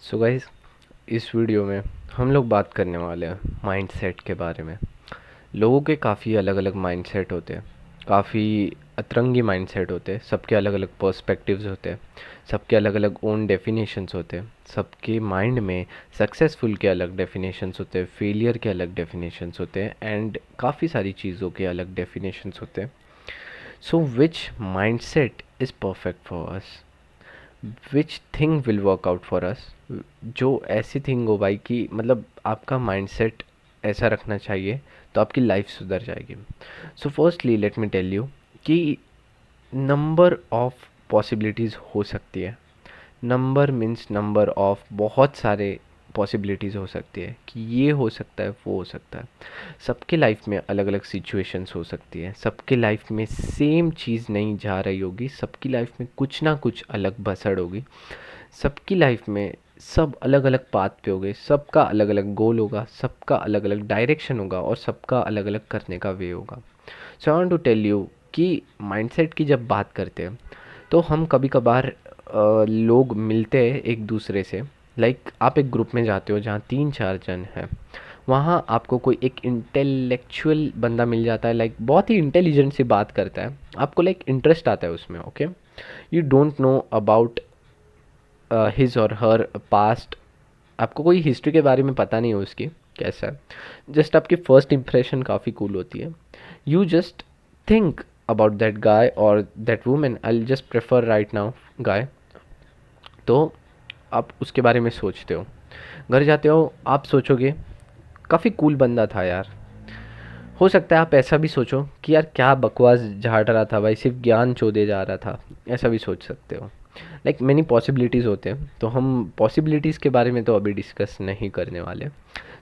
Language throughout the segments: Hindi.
सो गाइस, इस वीडियो में हम लोग बात करने वाले हैं माइंडसेट के बारे में। लोगों के काफ़ी अलग अलग माइंडसेट होते हैं, काफ़ी अतरंगी माइंडसेट होते हैं, सबके अलग अलग पर्सपेक्टिव्स होते हैं, सबके अलग अलग ओन डेफिनेशंस होते हैं, सबके माइंड में सक्सेसफुल के अलग डेफिनेशंस होते हैं, फेलियर के अलग डेफिनेशंस होते हैं एंड काफ़ी सारी चीज़ों के अलग डेफिनेशंस होते हैं। So which mindset is perfect for us, which thing will work out for us. जो ऐसी थिंग हो भाई कि मतलब आपका माइंडसेट ऐसा रखना चाहिए तो आपकी लाइफ सुधर जाएगी। So firstly let me tell you कि नंबर ऑफ पॉसिबिलिटीज़ हो सकती है। नंबर मीन्स नंबर ऑफ, बहुत सारे पॉसिबिलिटीज़ हो सकती है कि ये हो सकता है, वो हो सकता है। सबके लाइफ में अलग अलग सिचुएशंस हो सकती है, सबके लाइफ में सेम चीज़ नहीं जा रही होगी, सबकी लाइफ में कुछ ना कुछ अलग भसड़ होगी, सबकी लाइफ में सब अलग अलग पाथ पे होंगे, सबका अलग अलग गोल होगा, सबका अलग अलग डायरेक्शन होगा और सबका अलग अलग करने का वे होगा। So I want to tell you कि माइंडसेट की जब बात करते हैं तो हम कभी कभार लोग मिलते हैं एक दूसरे से। लाइक आप एक ग्रुप में जाते हो जहाँ 3-4 जन हैं, वहाँ आपको कोई एक इंटेलेक्चुअल बंदा मिल जाता है, लाइक बहुत ही इंटेलिजेंट सी बात करता है, आपको लाइक इंटरेस्ट आता है उसमें। Okay, you don't know about his और हर पास्ट, आपको कोई हिस्ट्री के बारे में पता नहीं है उसकी कैसा है, जस्ट आपकी फर्स्ट इंप्रेशन काफ़ी कूल होती है। You just think about that guy और that women, I just prefer right now guy. तो आप उसके बारे में सोचते हो, घर जाते हो, आप सोचोगे काफ़ी कूल बंदा था यार। हो सकता है आप ऐसा भी सोचो कि यार क्या बकवास झाड़ रहा था भाई, सिर्फ ज्ञान चोदे जा रहा था, ऐसा भी सोच सकते हो। लाइक मैनी पॉसिबिलिटीज़ होते हैं, तो हम पॉसिबिलिटीज़ के बारे में तो अभी डिस्कस नहीं करने वाले।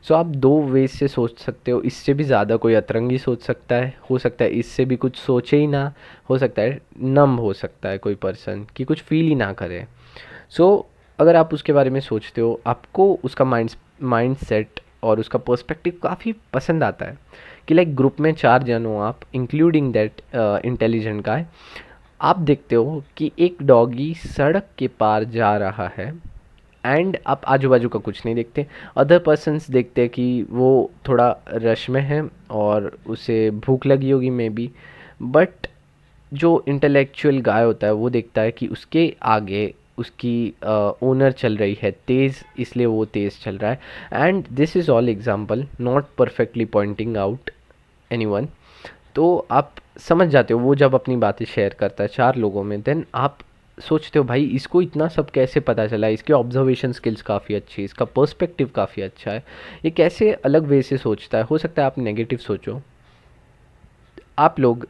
सो आप दो वेज से सोच सकते हो, इससे भी ज़्यादा कोई अतरंगी सोच सकता है, हो सकता है इससे भी कुछ सोचे ही ना, हो सकता है नम हो सकता है कोई पर्सन कि कुछ फील ही ना करे। सो अगर आप उसके बारे में सोचते हो, आपको उसका माइंड सेट और उसका पर्सपेक्टिव काफ़ी पसंद आता है कि लाइक ग्रुप में 4 जन हो आप, इंक्लूडिंग दैट इंटेलिजेंट गाय। आप देखते हो कि एक डॉगी सड़क के पार जा रहा है एंड आप आजू बाजू का कुछ नहीं देखते, अदर पर्सन्स देखते हैं कि वो थोड़ा रश में है और उसे भूख लगी होगी मे बी। बट जो इंटेलेक्चुअल गाय होता है वो देखता है कि उसके आगे उसकी ओनर चल रही है तेज़, इसलिए वो तेज़ चल रहा है। And this is all example, not perfectly pointing out anyone. तो आप समझ जाते हो, वो जब अपनी बातें शेयर करता है 4 लोगों में, देन आप सोचते हो भाई इसको इतना सब कैसे पता चला, इसकी ऑब्जर्वेशन स्किल्स काफ़ी अच्छी है, इसका पर्सपेक्टिव काफ़ी अच्छा है, ये कैसे अलग वे से सोचता है। हो सकता है आप नेगेटिव सोचो, आप लोग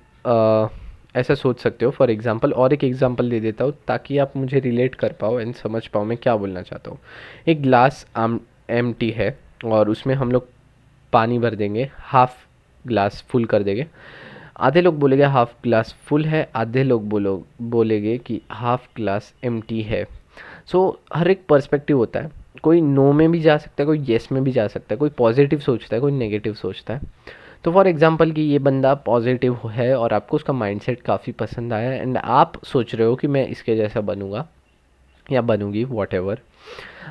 ऐसा सोच सकते हो फॉर एग्जांपल। और एक एग्जांपल दे देता हूँ ताकि आप मुझे रिलेट कर पाओ एंड समझ पाओ मैं क्या बोलना चाहता हूँ। एक ग्लास एम्प्टी है और उसमें हम लोग पानी भर देंगे, हाफ ग्लास फुल कर देंगे। आधे लोग बोलेंगे हाफ ग्लास फुल है, आधे लोग बोलेंगे कि हाफ ग्लास एम्प्टी है। सो हर एक पर्सपेक्टिव होता है, कोई नो में भी जा सकता है, कोई येस में भी जा सकता है, कोई पॉजिटिव सोचता है, कोई नेगेटिव सोचता है। तो फॉर एग्जांपल कि ये बंदा पॉजिटिव है और आपको उसका माइंडसेट काफ़ी पसंद आया एंड आप सोच रहे हो कि मैं इसके जैसा बनूंगा या बनूंगी वॉट।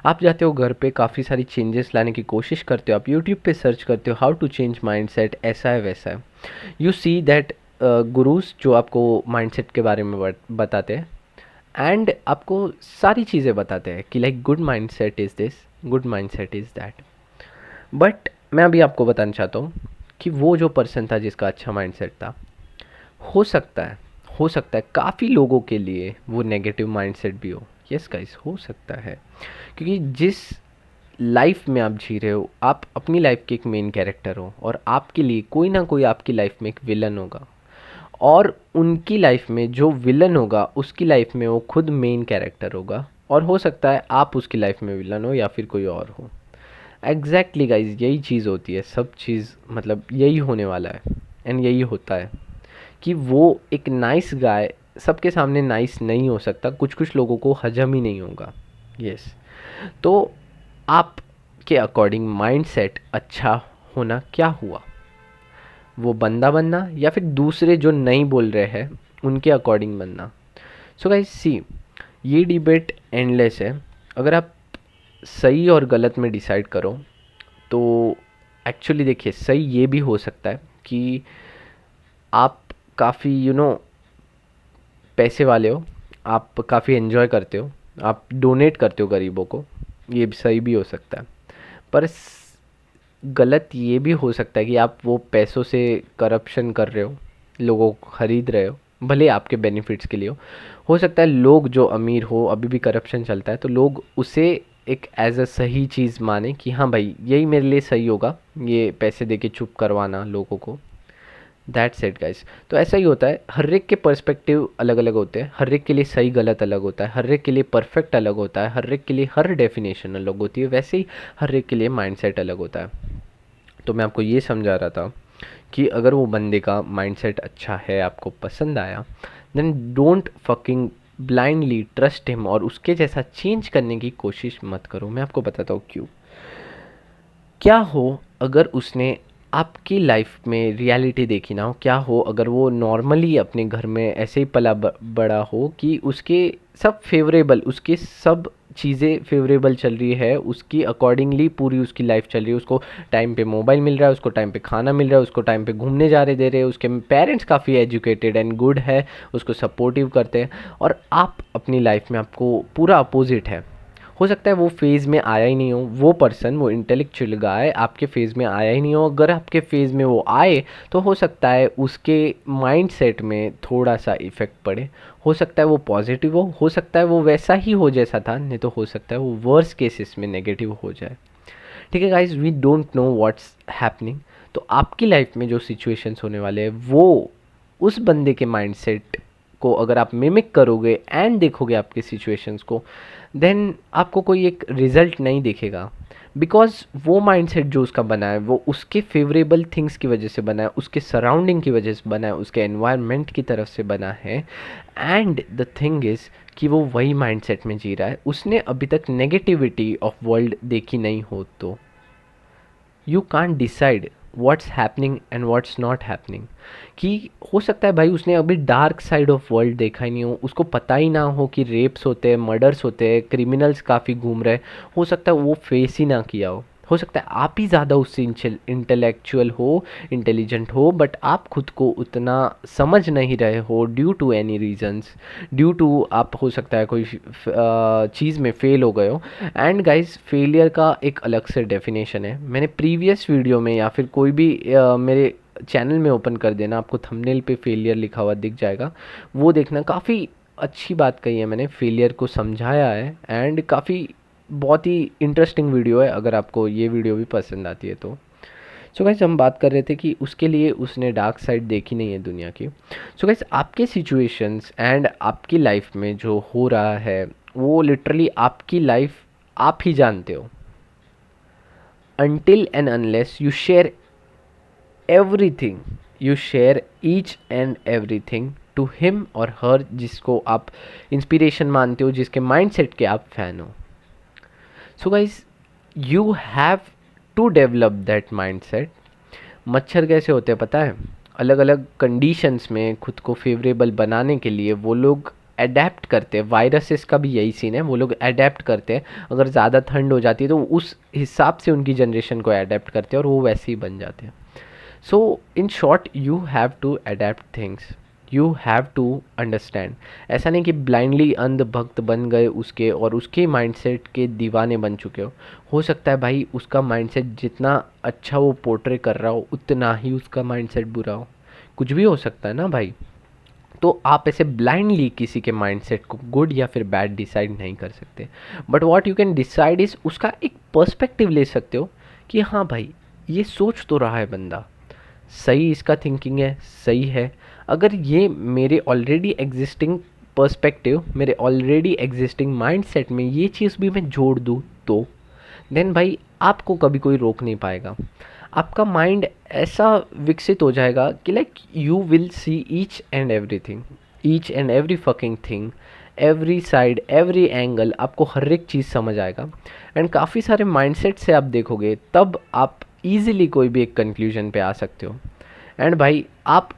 आप जाते हो घर पे, काफ़ी सारी चेंजेस लाने की कोशिश करते हो, आप यूट्यूब पे सर्च करते हो हाउ टू चेंज माइंडसेट, ऐसा है वैसा है। यू सी दैट गुरुज जो आपको माइंडसेट के बारे में बताते हैं एंड आपको सारी चीज़ें बताते हैं कि like good mindset is this, good mindset is that. But मैं अभी आपको बताना चाहता हूँ कि वो जो पर्सन था जिसका अच्छा माइंडसेट था, हो सकता है, हो सकता है काफ़ी लोगों के लिए वो नेगेटिव माइंडसेट भी हो। यस गाइस, हो सकता है, क्योंकि जिस लाइफ में आप जी रहे हो, आप अपनी लाइफ के एक मेन कैरेक्टर हो और आपके लिए कोई ना कोई आपकी लाइफ में एक विलन होगा और उनकी लाइफ में जो विलन होगा उसकी लाइफ में वो खुद मेन कैरेक्टर होगा, और हो सकता है आप उसकी लाइफ में विलन हो या फिर कोई और हो। एग्जैक्टली गाइज, यही चीज़ होती है, सब चीज़ मतलब यही होने वाला है एंड यही होता है कि वो एक नाइस गाय सबके सामने नाइस नहीं हो सकता, कुछ कुछ लोगों को हजम ही नहीं होगा। यस, तो आपके अकॉर्डिंग माइंडसेट अच्छा होना क्या हुआ, वो बंदा बनना या फिर दूसरे जो नहीं बोल रहे हैं उनके अकॉर्डिंग बनना। सो गाइस सी, ये डिबेट एंडलेस है। अगर आप सही और गलत में डिसाइड करो तो एक्चुअली देखिए, सही ये भी हो सकता है कि आप काफ़ी पैसे वाले हो, आप काफ़ी एंजॉय करते हो, आप डोनेट करते हो गरीबों को, ये भी सही भी हो सकता है। पर गलत ये भी हो सकता है कि आप वो पैसों से करप्शन कर रहे हो, लोगों को खरीद रहे हो, भले आपके बेनिफिट्स के लिए हो सकता है लोग जो अमीर हो, अभी भी करप्शन चलता है तो लोग उसे एक एज अ सही चीज़ माने कि हाँ भाई यही मेरे लिए सही होगा, ये पैसे दे के चुप करवाना लोगों को। That's it guys. तो ऐसा ही होता है, हर एक के पर्सपेक्टिव अलग अलग होते हैं, हर एक के लिए सही गलत अलग होता है, हर एक के लिए परफेक्ट अलग होता है, हर एक के लिए हर डेफिनेशन अलग होती है, वैसे ही हर एक के लिए माइंडसेट अलग होता है। तो मैं आपको ये समझा रहा था कि अगर वो बंदे का माइंडसेट अच्छा है, आपको पसंद आया, then don't fucking blindly trust him और उसके जैसा चेंज करने की कोशिश मत करो। मैं आपको बताता हूँ क्यों। क्या हो अगर उसने आपकी लाइफ में रियलिटी देखी ना हो, क्या हो अगर वो नॉर्मली अपने घर में ऐसे ही पला बड़ा हो कि उसके सब फेवरेबल, उसके सब चीज़ें फेवरेबल चल रही है, उसकी अकॉर्डिंगली पूरी उसकी लाइफ चल रही है, उसको टाइम पे मोबाइल मिल रहा है, उसको टाइम पे खाना मिल रहा है, उसको टाइम पे घूमने जा रहे दे रहे हैं, उसके पेरेंट्स काफ़ी एजुकेटेड एंड गुड है, उसको सपोर्टिव करते हैं, और आप अपनी लाइफ में आपको पूरा अपोजिट है। हो सकता है वो फेज़ में आया ही नहीं हो, वो पर्सन, वो इंटेलेक्चुअल गाय आपके फेज़ में आया ही नहीं हो, अगर आपके फेज़ में वो आए तो हो सकता है उसके माइंडसेट में थोड़ा सा इफ़ेक्ट पड़े। हो सकता है वो पॉजिटिव हो सकता है वो वैसा ही हो जैसा था, नहीं तो हो सकता है वो वर्स्ट केसेस में नेगेटिव हो जाए। ठीक है guys, we don't know what's happening. तो आपकी लाइफ में जो सिचुएशंस होने वाले हैं वो उस बंदे के माइंडसेट को अगर आप मिमिक करोगे एंड देखोगे आपके सिचुएशंस को, देन आपको कोई एक रिजल्ट नहीं दिखेगा, बिकॉज वो माइंडसेट जो उसका बना है वो उसके फेवरेबल थिंग्स की वजह से बना है, उसके सराउंडिंग की वजह से बना है, उसके एनवायरनमेंट की तरफ से बना है। एंड द थिंग इज़ कि वो वही माइंडसेट में जी रहा है, उसने अभी तक नेगेटिविटी ऑफ वर्ल्ड देखी नहीं हो तो you can't decide what's happening and what's not happening. कि हो सकता है भाई उसने अभी डार्क साइड ऑफ वर्ल्ड देखा ही नहीं हो, उसको पता ही ना हो कि रेप्स होते हैं, मर्डर्स होते हैं, क्रिमिनल्स काफ़ी घूम रहे हैं, हो सकता है वो फेस ही ना किया हो सकता है आप ही ज़्यादा उससे इंटेलेक्चुअल हो, इंटेलिजेंट हो, बट आप खुद को उतना समझ नहीं रहे हो due to any reasons, due to आप हो सकता है कोई चीज़ में फेल हो गए हो। एंड गाइस, फेलियर का एक अलग से डेफिनेशन है, मैंने प्रीवियस वीडियो में या फिर कोई भी मेरे चैनल में ओपन कर देना, आपको थंबनेल पे फेलियर लिखा हुआ दिख जाएगा, वो देखना। काफ़ी अच्छी बात कही है मैंने, फेलियर को समझाया है, एंड काफ़ी बहुत ही इंटरेस्टिंग वीडियो है अगर आपको ये वीडियो भी पसंद आती है तो। सो गाइस, हम बात कर रहे थे कि उसके लिए उसने डार्क साइड देखी नहीं है दुनिया की। सो गाइस, आपके सिचुएशंस एंड आपकी लाइफ में जो हो रहा है वो लिटरली आपकी लाइफ आप ही जानते हो, until and unless you share everything, you share each and everything to him or her जिसको आप इंस्पिरेशन मानते हो, जिसके माइंडसेट के आप फैन हो। So guys, you have to develop that mindset. मच्छर कैसे होते हैं पता है, अलग अलग कंडीशंस में खुद को फेवरेबल बनाने के लिए वो लोग अडेप्ट करते हैं। वायरसेस का भी यही सीन है, वो लोग अडेप्ट करते हैं, अगर ज़्यादा ठंड हो जाती है तो उस हिसाब से उनकी जनरेशन को अडेप्ट करते हैं और वो वैसे ही बन जाते हैं। So in short, you have to adapt things, you have to understand. ऐसा नहीं कि ब्लाइंडली अंधभक्त बन गए उसके और उसके माइंडसेट के दीवाने बन चुके हो सकता है भाई उसका माइंडसेट जितना अच्छा वो पोर्ट्रे कर रहा हो उतना ही उसका माइंडसेट बुरा हो, कुछ भी हो सकता है ना भाई। तो आप ऐसे ब्लाइंडली किसी के माइंडसेट को गुड या फिर बैड डिसाइड नहीं कर सकते, but what you can decide is उसका एक पर्सपेक्टिव ले सकते हो कि हाँ भाई ये सोच तो रहा है बंदा, सही इसका थिंकिंग है, सही है। अगर ये मेरे ऑलरेडी एग्जिस्टिंग पर्सपेक्टिव, मेरे ऑलरेडी एग्जिस्टिंग माइंडसेट में ये चीज़ भी मैं जोड़ दूँ तो देन भाई आपको कभी कोई रोक नहीं पाएगा। आपका माइंड ऐसा विकसित हो जाएगा कि like you will see each and everything, each and every fucking thing, every side, every angle, आपको हर एक चीज़ समझ आएगा। एंड काफ़ी सारे माइंडसेट से आप देखोगे तब आप इजीली कोई भी एक कंक्लूजन पे आ सकते हो। एंड भाई, आप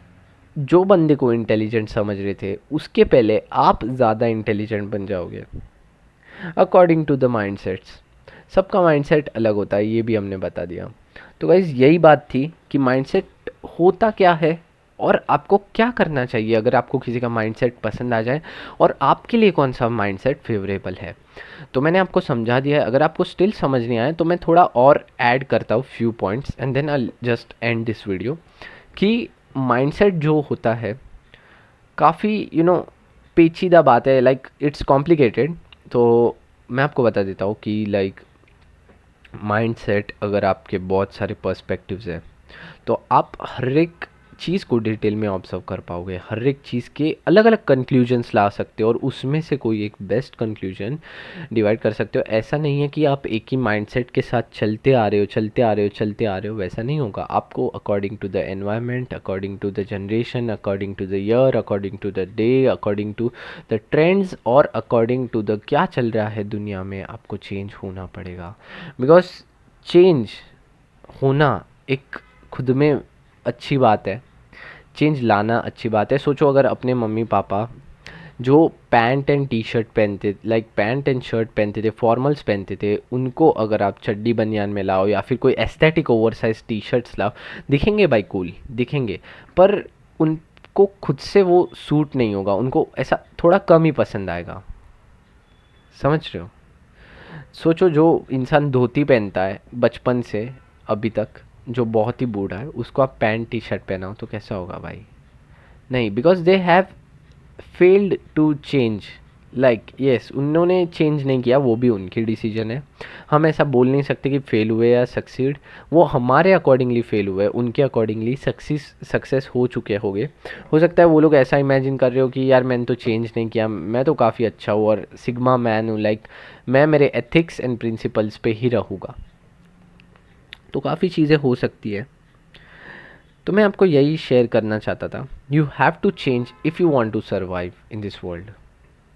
जो बंदे को इंटेलिजेंट समझ रहे थे उसके पहले आप ज़्यादा इंटेलिजेंट बन जाओगे अकॉर्डिंग टू द माइंडसेट्स। सबका माइंडसेट अलग होता है, ये भी हमने बता दिया। तो गाइज़ यही बात थी कि माइंडसेट होता क्या है और आपको क्या करना चाहिए अगर आपको किसी का माइंडसेट पसंद आ जाए, और आपके लिए कौन सा माइंडसेट फेवरेबल है। तो मैंने आपको समझा दिया है। अगर आपको स्टिल समझ नहीं आया तो मैं थोड़ा और ऐड करता हूँ few points and then I just end this video. कि माइंडसेट जो होता है काफ़ी पेचीदा बात है, लाइक इट्स कॉम्प्लिकेटेड। तो मैं आपको बता देता हूँ कि लाइक माइंडसेट, अगर आपके बहुत सारे पर्सपेक्टिव्स हैं तो आप हर एक चीज़ को डिटेल में ऑब्जर्व कर पाओगे, हर एक चीज़ के अलग अलग कंक्लूजन्स ला सकते हो और उसमें से कोई एक बेस्ट कंक्लूजन डिवाइड कर सकते हो। ऐसा नहीं है कि आप एक ही माइंडसेट के साथ चलते आ रहे हो चलते आ रहे हो चलते आ रहे हो, वैसा नहीं होगा। आपको according to the environment, according to the generation, according to the year, according to the day, according to the trends और अकॉर्डिंग टू द क्या चल रहा है दुनिया में, आपको चेंज होना पड़ेगा। बिकॉज चेंज होना एक खुद में अच्छी बात है, चेंज लाना अच्छी बात है। सोचो अगर अपने मम्मी पापा जो पैंट एंड टी शर्ट पहनते, लाइक पैंट एंड शर्ट पहनते थे, फॉर्मल्स पहनते थे, उनको अगर आप चड्डी बनियान में लाओ या फिर कोई aesthetic over size T shirts लाओ, दिखेंगे भाई कूल दिखेंगे, पर उनको खुद से वो सूट नहीं होगा, उनको ऐसा थोड़ा कम ही पसंद आएगा। समझ रहे हो? सोचो जो इंसान धोती पहनता है बचपन से अभी तक, जो बहुत ही बूढ़ा है, उसको आप पैंट टी शर्ट पहनाओ तो कैसा होगा भाई? नहीं, because they have failed to change. Like yes, उन्होंने चेंज नहीं किया, वो भी उनकी डिसीजन है। हम ऐसा बोल नहीं सकते कि फेल हुए या सक्सीड, वो हमारे अकॉर्डिंगली फेल हुए, उनके अकॉर्डिंगली सक्सेस हो चुके होंगे। हो सकता है वो लोग ऐसा इमेजिन कर रहे हो कि यार मैंने तो चेंज नहीं किया, मैं तो काफ़ी अच्छा हूँ और सिग्मा मैन हूँ, लाइक मैं मेरे एथिक्स एंड प्रिंसिपल्स पे ही रहूँगा। तो काफ़ी चीज़ें हो सकती है। तो मैं आपको यही शेयर करना चाहता था। You have to change if you want to survive in this world.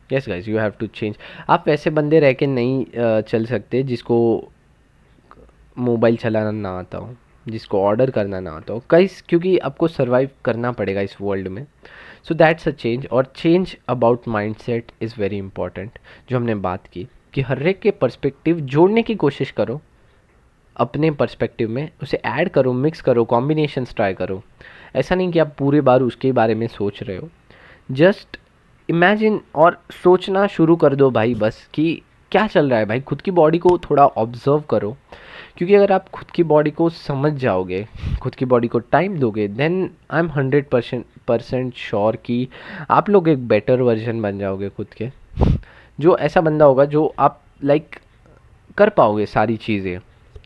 Yes guys, you have to change. आप वैसे बंदे रह के नहीं चल सकते जिसको मोबाइल चलाना ना आता हो, जिसको ऑर्डर करना ना आता हो, कई, क्योंकि आपको सर्वाइव करना पड़ेगा इस वर्ल्ड में। सो दैट्स अ चेंज, और change about mindset is very important. जो हमने बात की कि हर एक के पर्सपेक्टिव जोड़ने की कोशिश करो अपने पर्सपेक्टिव में, उसे ऐड करो, मिक्स करो, कॉम्बिनेशंस ट्राई करो। ऐसा नहीं कि आप पूरे बार उसके बारे में सोच रहे हो, जस्ट इमेजिन और सोचना शुरू कर दो भाई, बस कि क्या चल रहा है भाई। खुद की बॉडी को थोड़ा ऑब्जर्व करो, क्योंकि अगर आप खुद की बॉडी को समझ जाओगे, खुद की बॉडी को टाइम दोगे, देन आई एम 100% श्योर कि आप लोग एक बेटर वर्जन बन जाओगे खुद के। जो ऐसा बंदा होगा जो आप लाइक कर पाओगे सारी चीज़ें।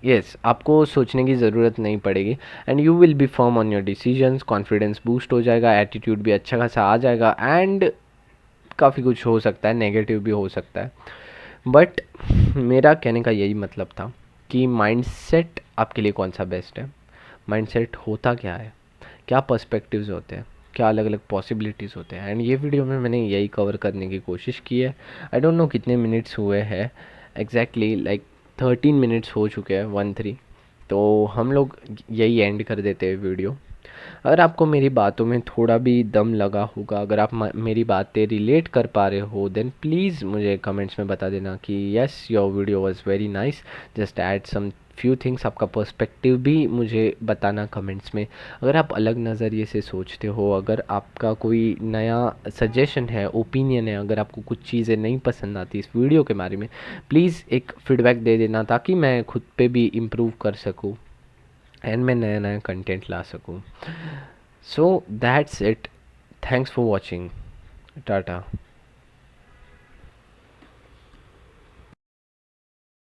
यस, आपको सोचने की ज़रूरत नहीं पड़ेगी and you will be firm on your decisions, confidence boost हो जाएगा, एटीट्यूड भी अच्छा खासा आ जाएगा एंड काफ़ी कुछ हो सकता है, नेगेटिव भी हो सकता है। बट मेरा कहने का यही मतलब था कि माइंडसेट आपके लिए कौन सा बेस्ट है, माइंडसेट होता क्या है, क्या पर्सपेक्टिव्स होते हैं, क्या अलग अलग पॉसिबिलिटीज़ होते हैं। एंड ये वीडियो में मैंने यही कवर करने की कोशिश की है। आई डोंट नो कितने मिनट्स हुए हैं एग्जैक्टली, लाइक 13 मिनट्स हो चुके हैं, 1-3। तो हम लोग यही एंड कर देते हैं वीडियो। अगर आपको मेरी बातों में थोड़ा भी दम लगा होगा, अगर आप मेरी बातें रिलेट कर पा रहे हो, देन प्लीज़ मुझे कमेंट्स में बता देना कि yes your video was very nice, just add some few things. आपका पर्सपेक्टिव भी मुझे बताना कमेंट्स में। अगर आप अलग नज़रिए से सोचते हो, अगर आपका कोई नया सजेशन है, ओपिनियन है, अगर आपको कुछ चीज़ें नहीं पसंद आती इस वीडियो के बारे में, प्लीज़ एक फीडबैक दे देना ताकि मैं खुद पे भी इम्प्रूव कर सकूँ एंड मैं नया नया कंटेंट ला सकूँ। So that's it, thanks for watching, Tata.